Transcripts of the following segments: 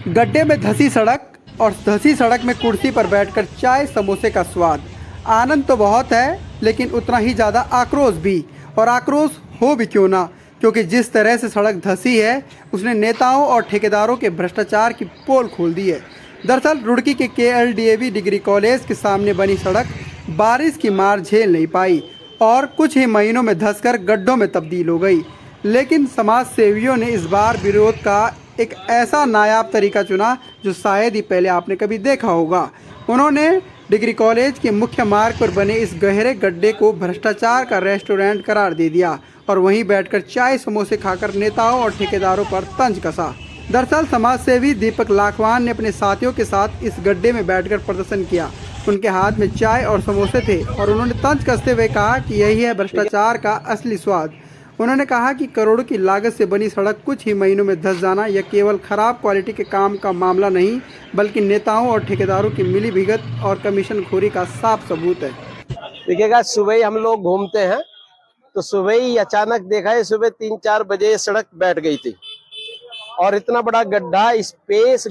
गड्ढे में धंसी सड़क और धंसी सड़क में कुर्सी पर बैठकर चाय समोसे का स्वाद। आनंद तो बहुत है, लेकिन उतना ही ज़्यादा आक्रोश भी। और आक्रोश हो भी क्यों ना, क्योंकि जिस तरह से सड़क धंसी है उसने नेताओं और ठेकेदारों के भ्रष्टाचार की पोल खोल दी है। दरअसल रुड़की के KLDAV डिग्री कॉलेज के सामने बनी सड़क बारिश की मार झेल नहीं पाई और कुछ ही महीनों में धंसकर गड्ढों में तब्दील हो गई। लेकिन समाज सेवियों ने इस बार विरोध का एक ऐसा नायाब तरीका चुना जो शायद ही पहले आपने कभी देखा होगा। उन्होंने डिग्री कॉलेज के मुख्य मार्ग पर बने इस गहरे गड्ढे को भ्रष्टाचार का रेस्टोरेंट करार दे दिया और वहीं बैठकर चाय समोसे खाकर नेताओं और ठेकेदारों पर तंज कसा। दरअसल समाज सेवी दीपक लाखवान ने अपने साथियों के साथ इस गड्ढे में बैठकर प्रदर्शन किया। उनके हाथ में चाय और समोसे थे और उन्होंने तंज कसते हुए कहा कि यही है भ्रष्टाचार का असली स्वाद। उन्होंने कहा कि करोड़ों की लागत से बनी सड़क कुछ ही महीनों में धंस जाना यह केवल खराब क्वालिटी के काम का मामला नहीं, बल्कि नेताओं और ठेकेदारों की मिली भगत और कमीशनखोरी का साफ सबूत है। देखिएगा, सुबह ही हम लोग घूमते हैं तो सुबह ही अचानक देखा है, सुबह 3-4 बजे सड़क बैठ गई थी और इतना बड़ा गड्ढा स्पेस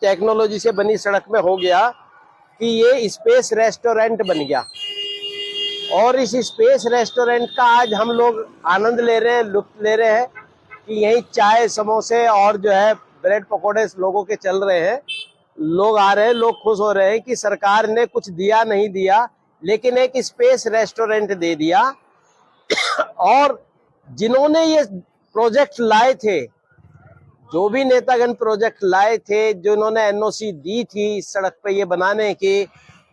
टेक्नोलॉजी से बनी सड़क में हो गया कि ये स्पेस रेस्टोरेंट बन गया। और इस स्पेस रेस्टोरेंट का आज हम लोग आनंद ले रहे हैं, लुत्फ ले रहे हैं कि यही चाय समोसे और जो है ब्रेड पकोड़े लोगों के चल रहे हैं। लोग आ रहे हैं, लोग खुश हो रहे हैं कि सरकार ने कुछ दिया नहीं दिया, लेकिन एक स्पेस रेस्टोरेंट दे दिया। और जिन्होंने ये प्रोजेक्ट लाए थे, जो भी नेतागण प्रोजेक्ट लाए थे, जिन्होंने NOC दी थी इस सड़क पे ये बनाने की,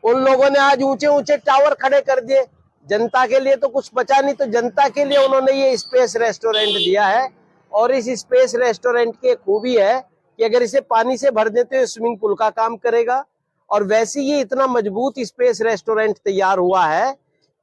उन लोगों ने आज ऊंचे ऊंचे टावर खड़े कर दिए। जनता के लिए तो कुछ बचा नहीं, तो जनता के लिए उन्होंने ये स्पेस रेस्टोरेंट दिया है। और इस स्पेस रेस्टोरेंट की खूबी है कि अगर इसे पानी से भर देते तो स्विमिंग पूल का काम करेगा। और वैसे ये इतना मजबूत स्पेस रेस्टोरेंट तैयार हुआ है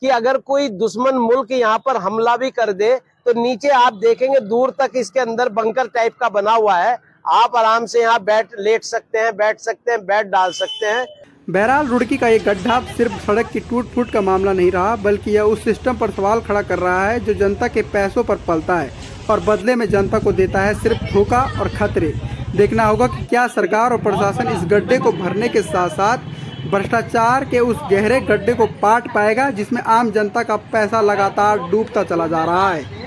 कि अगर कोई दुश्मन मुल्क यहाँ पर हमला भी कर दे तो नीचे आप देखेंगे दूर तक इसके अंदर बंकर टाइप का बना हुआ है। आप आराम से यहाँ लेट सकते हैं, बैठ सकते हैं, बैट डाल सकते हैं। बहरहाल रुड़की का ये गड्ढा सिर्फ सड़क की टूट फूट का मामला नहीं रहा, बल्कि यह उस सिस्टम पर सवाल खड़ा कर रहा है जो जनता के पैसों पर पलता है और बदले में जनता को देता है सिर्फ धोखा और खतरे। देखना होगा कि क्या सरकार और प्रशासन इस गड्ढे को भरने के साथ साथ भ्रष्टाचार के उस गहरे गड्ढे को पाट पाएगा जिसमें आम जनता का पैसा लगातार डूबता चला जा रहा है।